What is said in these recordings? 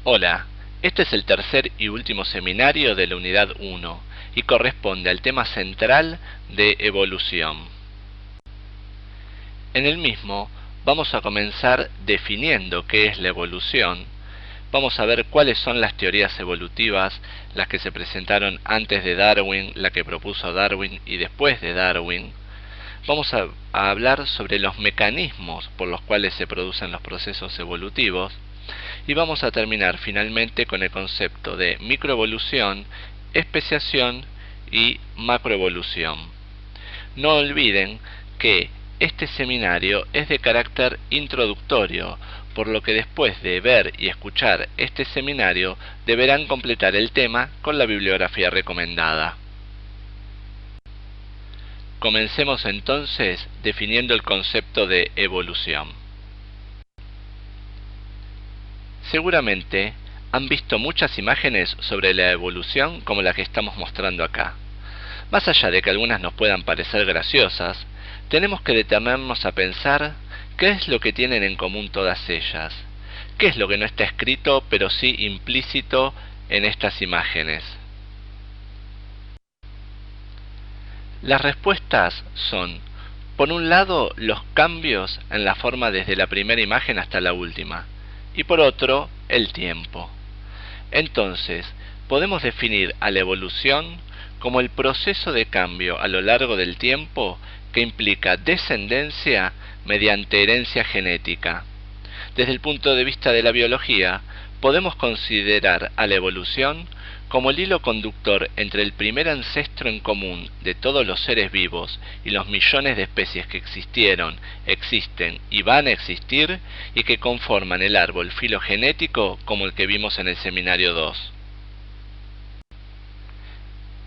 Hola, este es el tercer y último seminario de la Unidad 1 y corresponde al tema central de evolución. En el mismo vamos a comenzar definiendo qué es la evolución. Vamos a ver cuáles son las teorías evolutivas, las que se presentaron antes de Darwin, la que propuso Darwin y después de Darwin. Vamos a hablar sobre los mecanismos por los cuales se producen los procesos evolutivos. Y vamos a terminar finalmente con el concepto de microevolución, especiación y macroevolución. No olviden que este seminario es de carácter introductorio, por lo que después de ver y escuchar este seminario deberán completar el tema con la bibliografía recomendada. Comencemos entonces definiendo el concepto de evolución. Seguramente han visto muchas imágenes sobre la evolución como la que estamos mostrando acá. Más allá de que algunas nos puedan parecer graciosas, tenemos que detenernos a pensar qué es lo que tienen en común todas ellas, qué es lo que no está escrito pero sí implícito en estas imágenes. Las respuestas son, por un lado, los cambios en la forma desde la primera imagen hasta la última, y por otro, el tiempo. Entonces, podemos definir a la evolución como el proceso de cambio a lo largo del tiempo que implica descendencia mediante herencia genética. Desde el punto de vista de la biología, podemos considerar a la evolución como el hilo conductor entre el primer ancestro en común de todos los seres vivos y los millones de especies que existieron, existen y van a existir y que conforman el árbol filogenético como el que vimos en el seminario 2.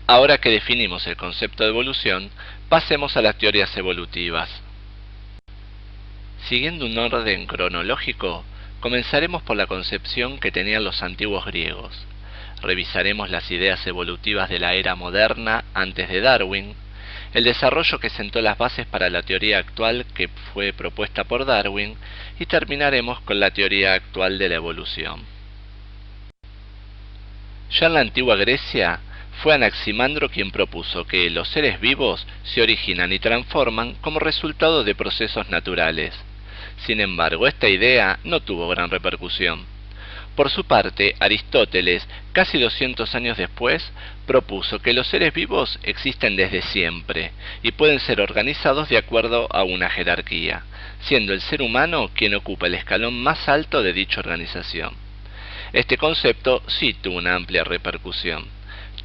Ahora que definimos el concepto de evolución, pasemos a las teorías evolutivas. Siguiendo un orden cronológico, comenzaremos por la concepción que tenían los antiguos griegos. Revisaremos las ideas evolutivas de la era moderna antes de Darwin, el desarrollo que sentó las bases para la teoría actual que fue propuesta por Darwin y terminaremos con la teoría actual de la evolución. Ya en la antigua Grecia fue Anaximandro quien propuso que los seres vivos se originan y transforman como resultado de procesos naturales. Sin embargo, esta idea no tuvo gran repercusión. Por su parte, Aristóteles, casi 200 años después, propuso que los seres vivos existen desde siempre y pueden ser organizados de acuerdo a una jerarquía, siendo el ser humano quien ocupa el escalón más alto de dicha organización. Este concepto sí tuvo una amplia repercusión.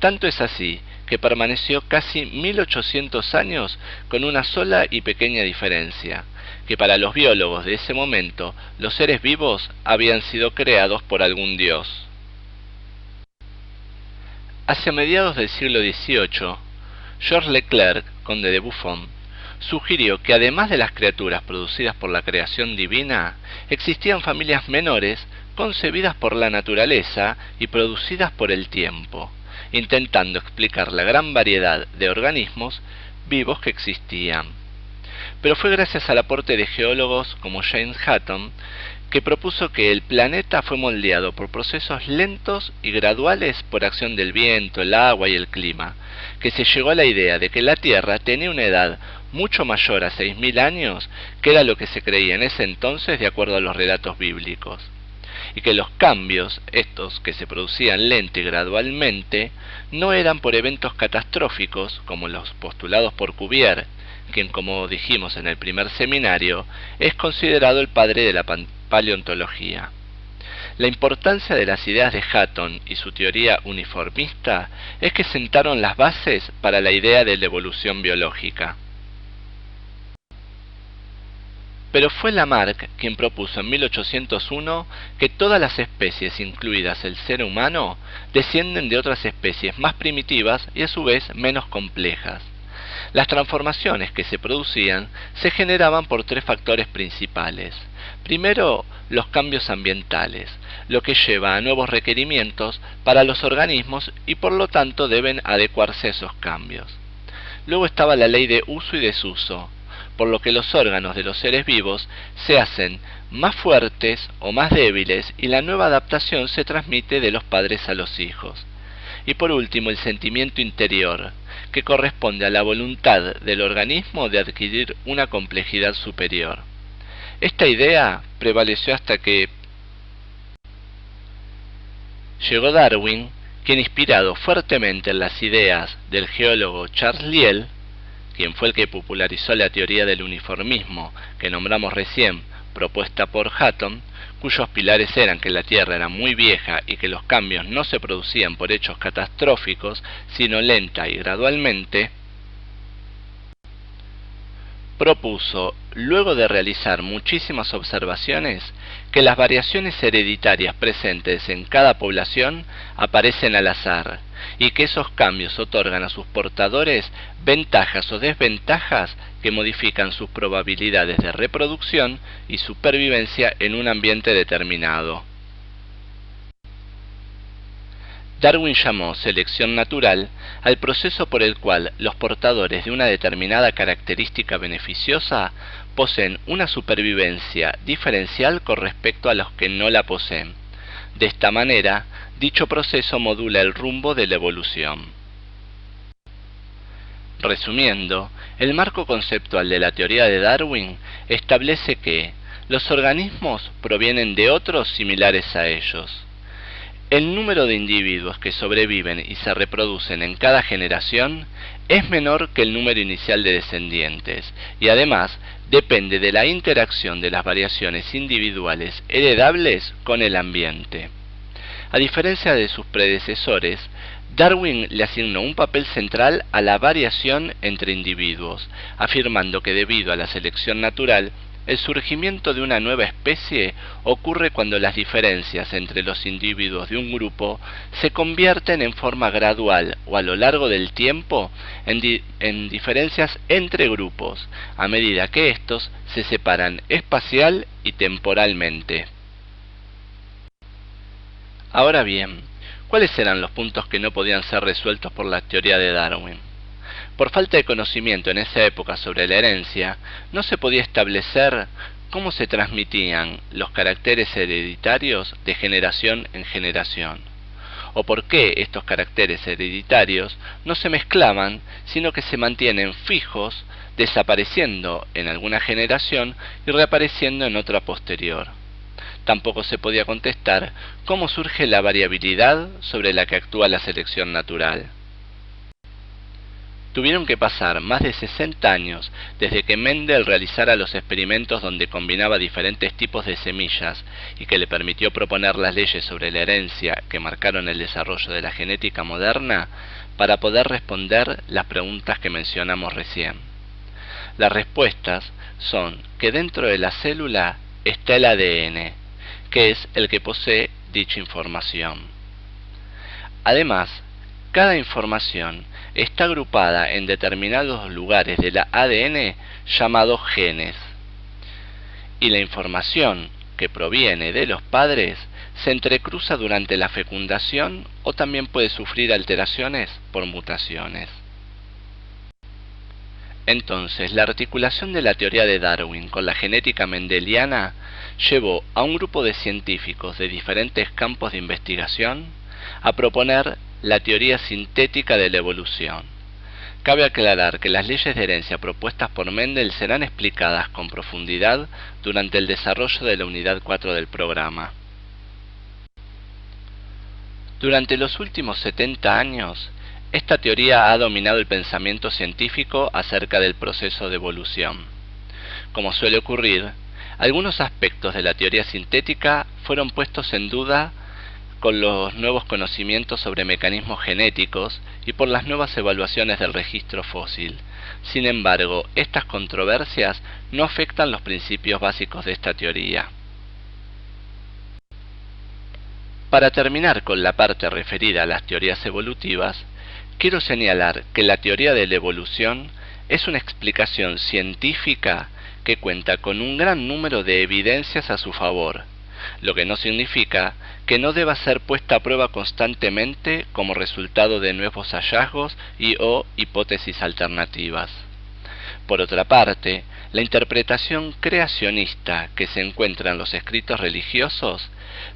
Tanto es así que permaneció casi 1800 años con una sola y pequeña diferencia, que para los biólogos de ese momento los seres vivos habían sido creados por algún dios. Hacia mediados del siglo XVIII, Georges Leclerc, conde de Buffon, sugirió que además de las criaturas producidas por la creación divina, existían familias menores concebidas por la naturaleza y producidas por el tiempo, intentando explicar la gran variedad de organismos vivos que existían. Pero fue gracias al aporte de geólogos como James Hutton que propuso que el planeta fue moldeado por procesos lentos y graduales por acción del viento, el agua y el clima, que se llegó a la idea de que la Tierra tenía una edad mucho mayor a 6000 años, que era lo que se creía en ese entonces de acuerdo a los relatos bíblicos, y que los cambios, estos que se producían lento y gradualmente, no eran por eventos catastróficos como los postulados por Cuvier, quien, como dijimos en el primer seminario, es considerado el padre de la paleontología. La importancia de las ideas de Hutton y su teoría uniformista es que sentaron las bases para la idea de la evolución biológica. Pero fue Lamarck quien propuso en 1801 que todas las especies, incluidas el ser humano, descienden de otras especies más primitivas y a su vez menos complejas. Las transformaciones que se producían se generaban por tres factores principales. Primero, los cambios ambientales, lo que lleva a nuevos requerimientos para los organismos y por lo tanto deben adecuarse a esos cambios. Luego estaba la ley de uso y desuso, por lo que los órganos de los seres vivos se hacen más fuertes o más débiles y la nueva adaptación se transmite de los padres a los hijos. Y por último, el sentimiento interior, que corresponde a la voluntad del organismo de adquirir una complejidad superior. Esta idea prevaleció hasta que llegó Darwin, quien, inspirado fuertemente en las ideas del geólogo Charles Lyell, quien fue el que popularizó la teoría del uniformismo que nombramos recién, propuesta por Hutton, cuyos pilares eran que la Tierra era muy vieja y que los cambios no se producían por hechos catastróficos, sino lenta y gradualmente, propuso, luego de realizar muchísimas observaciones, que las variaciones hereditarias presentes en cada población aparecen al azar, y que esos cambios otorgan a sus portadores ventajas o desventajas que modifican sus probabilidades de reproducción y supervivencia en un ambiente determinado. Darwin llamó selección natural al proceso por el cual los portadores de una determinada característica beneficiosa poseen una supervivencia diferencial con respecto a los que no la poseen. De esta manera, dicho proceso modula el rumbo de la evolución. Resumiendo, el marco conceptual de la teoría de Darwin establece que los organismos provienen de otros similares a ellos. El número de individuos que sobreviven y se reproducen en cada generación es menor que el número inicial de descendientes y además depende de la interacción de las variaciones individuales heredables con el ambiente. A diferencia de sus predecesores, Darwin le asignó un papel central a la variación entre individuos, afirmando que debido a la selección natural, el surgimiento de una nueva especie ocurre cuando las diferencias entre los individuos de un grupo se convierten en forma gradual o a lo largo del tiempo en diferencias entre grupos, a medida que estos se separan espacial y temporalmente. Ahora bien, ¿cuáles eran los puntos que no podían ser resueltos por la teoría de Darwin? Por falta de conocimiento en esa época sobre la herencia, no se podía establecer cómo se transmitían los caracteres hereditarios de generación en generación, o por qué estos caracteres hereditarios no se mezclaban, sino que se mantienen fijos, desapareciendo en alguna generación y reapareciendo en otra posterior. Tampoco se podía contestar cómo surge la variabilidad sobre la que actúa la selección natural. Tuvieron que pasar más de 60 años desde que Mendel realizara los experimentos donde combinaba diferentes tipos de semillas y que le permitió proponer las leyes sobre la herencia que marcaron el desarrollo de la genética moderna para poder responder las preguntas que mencionamos recién. Las respuestas son que dentro de la célula está el ADN, que es el que posee dicha información. Además, cada información está agrupada en determinados lugares del ADN llamados genes, y la información que proviene de los padres se entrecruza durante la fecundación o también puede sufrir alteraciones por mutaciones. Entonces, la articulación de la teoría de Darwin con la genética mendeliana llevó a un grupo de científicos de diferentes campos de investigación a proponer la teoría sintética de la evolución. Cabe aclarar que las leyes de herencia propuestas por Mendel serán explicadas con profundidad durante el desarrollo de la unidad 4 del programa. Durante los últimos 70 años, esta teoría ha dominado el pensamiento científico acerca del proceso de evolución. Como suele ocurrir, algunos aspectos de la teoría sintética fueron puestos en duda con los nuevos conocimientos sobre mecanismos genéticos y por las nuevas evaluaciones del registro fósil. Sin embargo, estas controversias no afectan los principios básicos de esta teoría. Para terminar con la parte referida a las teorías evolutivas, quiero señalar que la teoría de la evolución es una explicación científica que cuenta con un gran número de evidencias a su favor, lo que no significa que no deba ser puesta a prueba constantemente como resultado de nuevos hallazgos y o hipótesis alternativas. Por otra parte, La interpretación creacionista que se encuentra en los escritos religiosos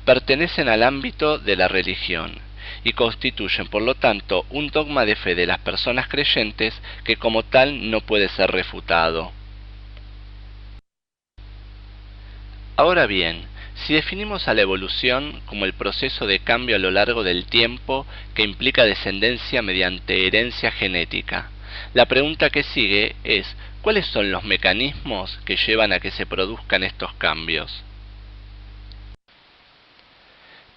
pertenecen al ámbito de la religión y constituyen, por lo tanto, un dogma de fe de las personas creyentes que como tal no puede ser refutado. Ahora bien, si definimos a la evolución como el proceso de cambio a lo largo del tiempo que implica descendencia mediante herencia genética, la pregunta que sigue es, ¿cuáles son los mecanismos que llevan a que se produzcan estos cambios?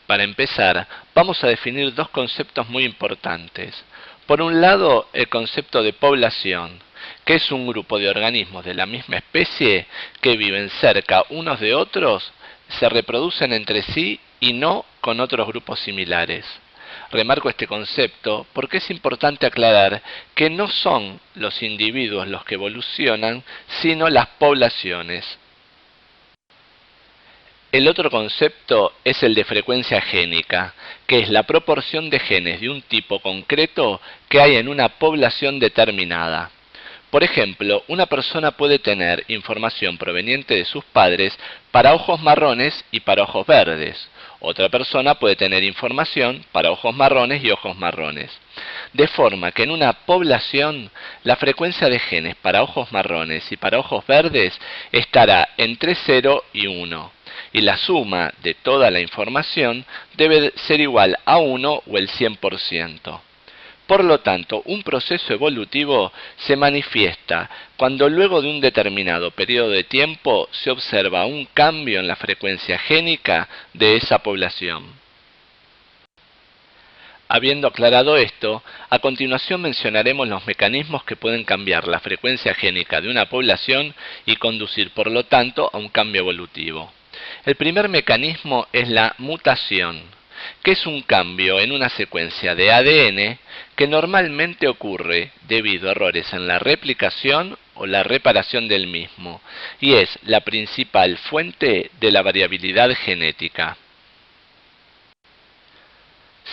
Para empezar, vamos a definir dos conceptos muy importantes. Por un lado, el concepto de población, que es un grupo de organismos de la misma especie que viven cerca unos de otros, se reproducen entre sí y no con otros grupos similares. Remarco este concepto porque es importante aclarar que no son los individuos los que evolucionan, sino las poblaciones. El otro concepto es el de frecuencia génica, que es la proporción de genes de un tipo concreto que hay en una población determinada. Por ejemplo, una persona puede tener información proveniente de sus padres para ojos marrones y para ojos verdes. Otra persona puede tener información para ojos marrones y ojos marrones. De forma que en una población la frecuencia de genes para ojos marrones y para ojos verdes estará entre 0 y 1. Y la suma de toda la información debe ser igual a 1 o el 100%. Por lo tanto, un proceso evolutivo se manifiesta cuando luego de un determinado periodo de tiempo se observa un cambio en la frecuencia génica de esa población. Habiendo aclarado esto, a continuación mencionaremos los mecanismos que pueden cambiar la frecuencia génica de una población y conducir por lo tanto a un cambio evolutivo. El primer mecanismo es la mutación, que es un cambio en una secuencia de ADN que normalmente ocurre debido a errores en la replicación o la reparación del mismo, y es la principal fuente de la variabilidad genética.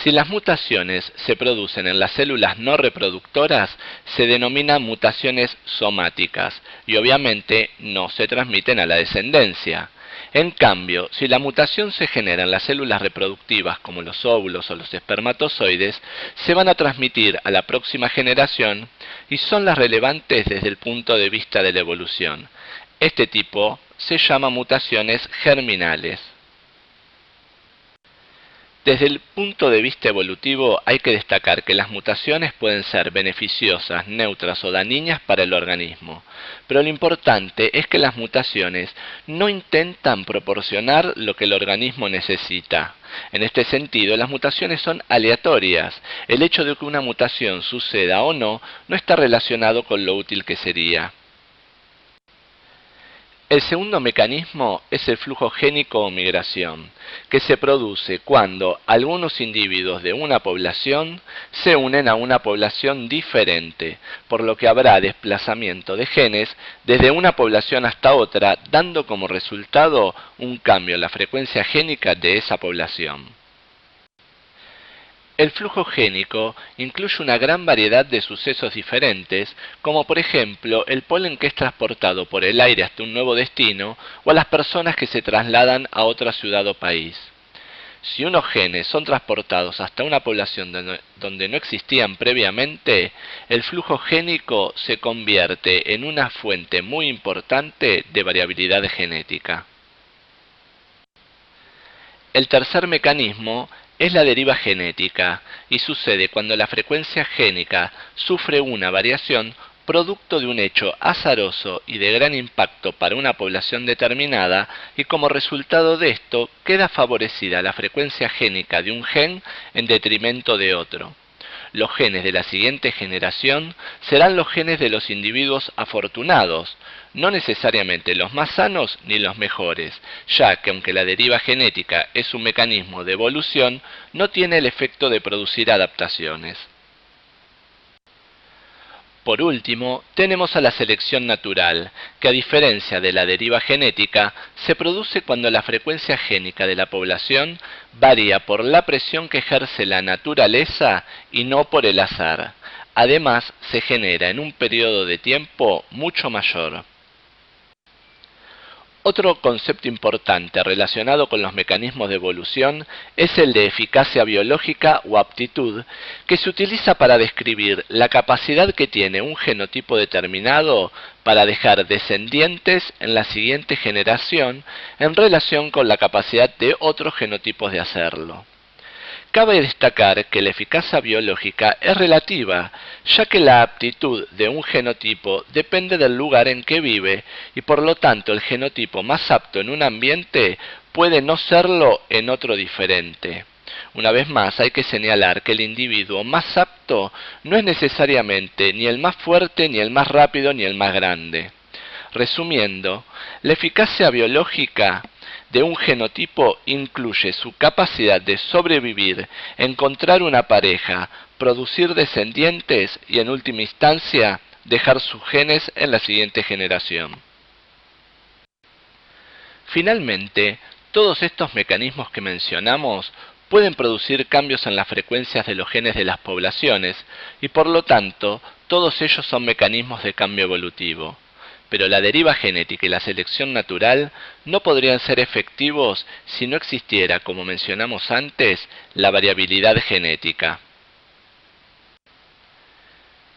Si las mutaciones se producen en las células no reproductoras, se denominan mutaciones somáticas y obviamente no se transmiten a la descendencia. En cambio, si la mutación se genera en las células reproductivas como los óvulos o los espermatozoides, se van a transmitir a la próxima generación y son las relevantes desde el punto de vista de la evolución. Este tipo se llama mutaciones germinales. Desde el punto de vista evolutivo hay que destacar que las mutaciones pueden ser beneficiosas, neutras o dañinas para el organismo, pero lo importante es que las mutaciones no intentan proporcionar lo que el organismo necesita. En este sentido, las mutaciones son aleatorias. El hecho de que una mutación suceda o no está relacionado con lo útil que sería. El segundo mecanismo es el flujo génico o migración, que se produce cuando algunos individuos de una población se unen a una población diferente, por lo que habrá desplazamiento de genes desde una población hasta otra, dando como resultado un cambio en la frecuencia génica de esa población. El flujo génico incluye una gran variedad de sucesos diferentes, como por ejemplo el polen que es transportado por el aire hasta un nuevo destino o a las personas que se trasladan a otra ciudad o país. Si unos genes son transportados hasta una población donde no existían previamente, el flujo génico se convierte en una fuente muy importante de variabilidad genética. El tercer mecanismo es la deriva genética y sucede cuando la frecuencia génica sufre una variación producto de un hecho azaroso y de gran impacto para una población determinada y como resultado de esto queda favorecida la frecuencia génica de un gen en detrimento de otro. Los genes de la siguiente generación serán los genes de los individuos afortunados, no necesariamente los más sanos ni los mejores, ya que aunque la deriva genética es un mecanismo de evolución, no tiene el efecto de producir adaptaciones. Por último, tenemos a la selección natural, que a diferencia de la deriva genética, se produce cuando la frecuencia génica de la población varía por la presión que ejerce la naturaleza y no por el azar. Además, se genera en un periodo de tiempo mucho mayor. Otro concepto importante relacionado con los mecanismos de evolución es el de eficacia biológica o aptitud, que se utiliza para describir la capacidad que tiene un genotipo determinado para dejar descendientes en la siguiente generación en relación con la capacidad de otros genotipos de hacerlo. Cabe destacar que la eficacia biológica es relativa, ya que la aptitud de un genotipo depende del lugar en que vive y por lo tanto el genotipo más apto en un ambiente puede no serlo en otro diferente. Una vez más, hay que señalar que el individuo más apto no es necesariamente ni el más fuerte, ni el más rápido, ni el más grande. Resumiendo, la eficacia biológica de un genotipo incluye su capacidad de sobrevivir, encontrar una pareja, producir descendientes y en última instancia dejar sus genes en la siguiente generación. Finalmente, todos estos mecanismos que mencionamos pueden producir cambios en las frecuencias de los genes de las poblaciones y por lo tanto todos ellos son mecanismos de cambio evolutivo. Pero la deriva genética y la selección natural no podrían ser efectivos si no existiera, como mencionamos antes, la variabilidad genética.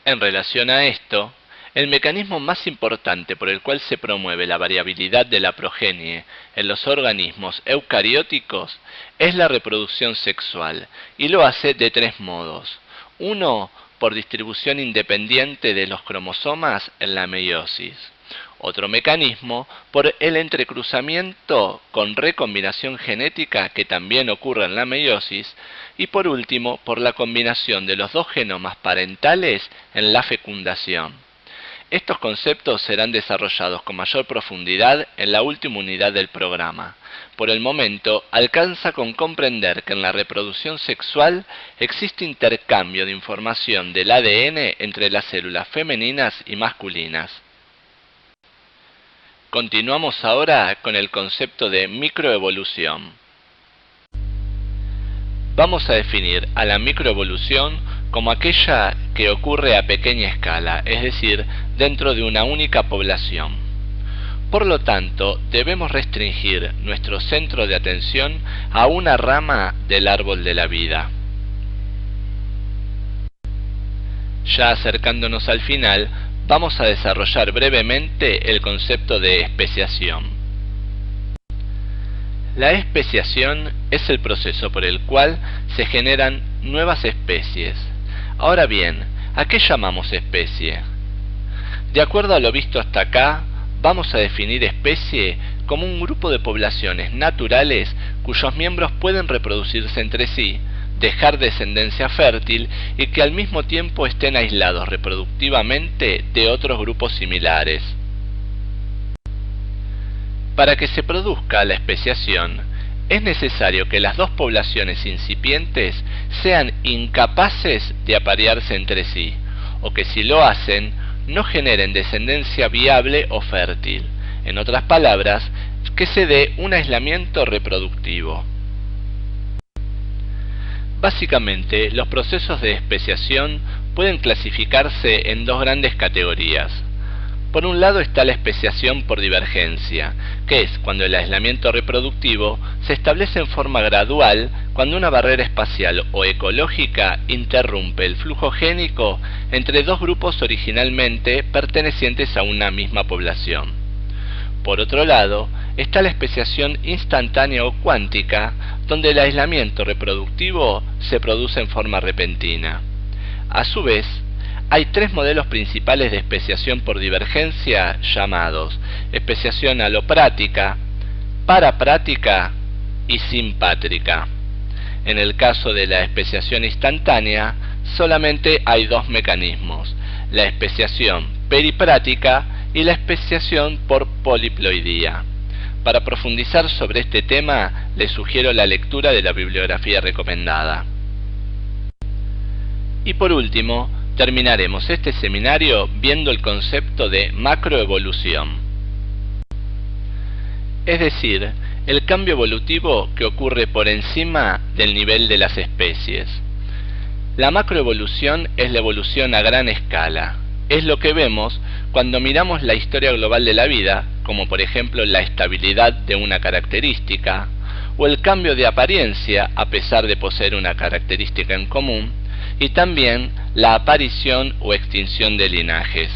En relación a esto, el mecanismo más importante por el cual se promueve la variabilidad de la progenie en los organismos eucarióticos es la reproducción sexual, y lo hace de tres modos. Uno, por distribución independiente de los cromosomas en la meiosis. Otro mecanismo por el entrecruzamiento con recombinación genética que también ocurre en la meiosis y por último por la combinación de los dos genomas parentales en la fecundación. Estos conceptos serán desarrollados con mayor profundidad en la última unidad del programa. Por el momento, alcanza con comprender que en la reproducción sexual existe intercambio de información del ADN entre las células femeninas y masculinas. Continuamos ahora con el concepto de microevolución. Vamos a definir a la microevolución como aquella que ocurre a pequeña escala, es decir, dentro de una única población. Por lo tanto, debemos restringir nuestro centro de atención a una rama del árbol de la vida. Ya acercándonos al final, vamos a desarrollar brevemente el concepto de especiación. La especiación es el proceso por el cual se generan nuevas especies. Ahora bien, ¿a qué llamamos especie? De acuerdo a lo visto hasta acá, vamos a definir especie como un grupo de poblaciones naturales cuyos miembros pueden reproducirse entre sí, dejar descendencia fértil y que al mismo tiempo estén aislados reproductivamente de otros grupos similares. Para que se produzca la especiación, es necesario que las dos poblaciones incipientes sean incapaces de aparearse entre sí, o que si lo hacen, no generen descendencia viable o fértil. En otras palabras, que se dé un aislamiento reproductivo. Básicamente, los procesos de especiación pueden clasificarse en dos grandes categorías. Por un lado está la especiación por divergencia, que es cuando el aislamiento reproductivo se establece en forma gradual cuando una barrera espacial o ecológica interrumpe el flujo génico entre dos grupos originalmente pertenecientes a una misma población. Por otro lado, está la especiación instantánea o cuántica, donde el aislamiento reproductivo se produce en forma repentina. A su vez, hay tres modelos principales de especiación por divergencia llamados especiación aloprática, paraprática y simpátrica. En el caso de la especiación instantánea, solamente hay dos mecanismos, la especiación periprática y la especiación por poliploidía. Para profundizar sobre este tema, les sugiero la lectura de la bibliografía recomendada. Y por último, terminaremos este seminario viendo el concepto de macroevolución. Es decir, el cambio evolutivo que ocurre por encima del nivel de las especies. La macroevolución es la evolución a gran escala. Es lo que vemos cuando miramos la historia global de la vida, como por ejemplo la estabilidad de una característica, o el cambio de apariencia a pesar de poseer una característica en común, y también la aparición o extinción de linajes.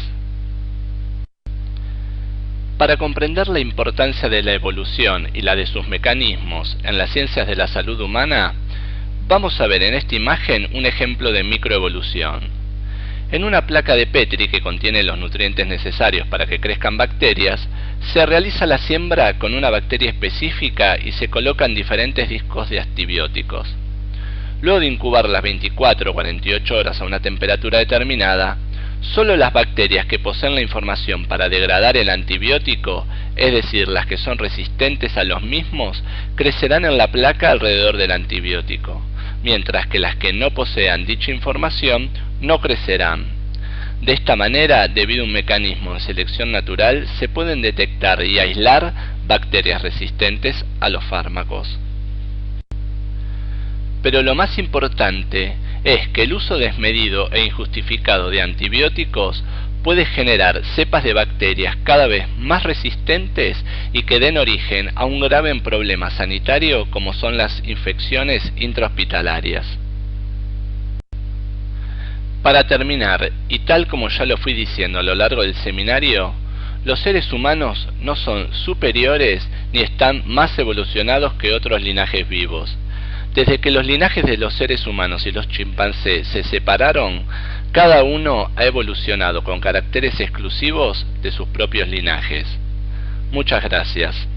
Para comprender la importancia de la evolución y la de sus mecanismos en las ciencias de la salud humana, vamos a ver en esta imagen un ejemplo de microevolución. En una placa de Petri que contiene los nutrientes necesarios para que crezcan bacterias, se realiza la siembra con una bacteria específica y se colocan diferentes discos de antibióticos. Luego de incubar las 24 o 48 horas a una temperatura determinada, solo las bacterias que poseen la información para degradar el antibiótico, es decir, las que son resistentes a los mismos, crecerán en la placa alrededor del antibiótico, mientras que las que no posean dicha información no crecerán. De esta manera, debido a un mecanismo de selección natural, se pueden detectar y aislar bacterias resistentes a los fármacos. Pero lo más importante es que el uso desmedido e injustificado de antibióticos puede generar cepas de bacterias cada vez más resistentes y que den origen a un grave problema sanitario como son las infecciones intrahospitalarias. Para terminar, y tal como ya lo fui diciendo a lo largo del seminario, los seres humanos no son superiores ni están más evolucionados que otros linajes vivos. Desde que los linajes de los seres humanos y los chimpancés se separaron, cada uno ha evolucionado con caracteres exclusivos de sus propios linajes. Muchas gracias.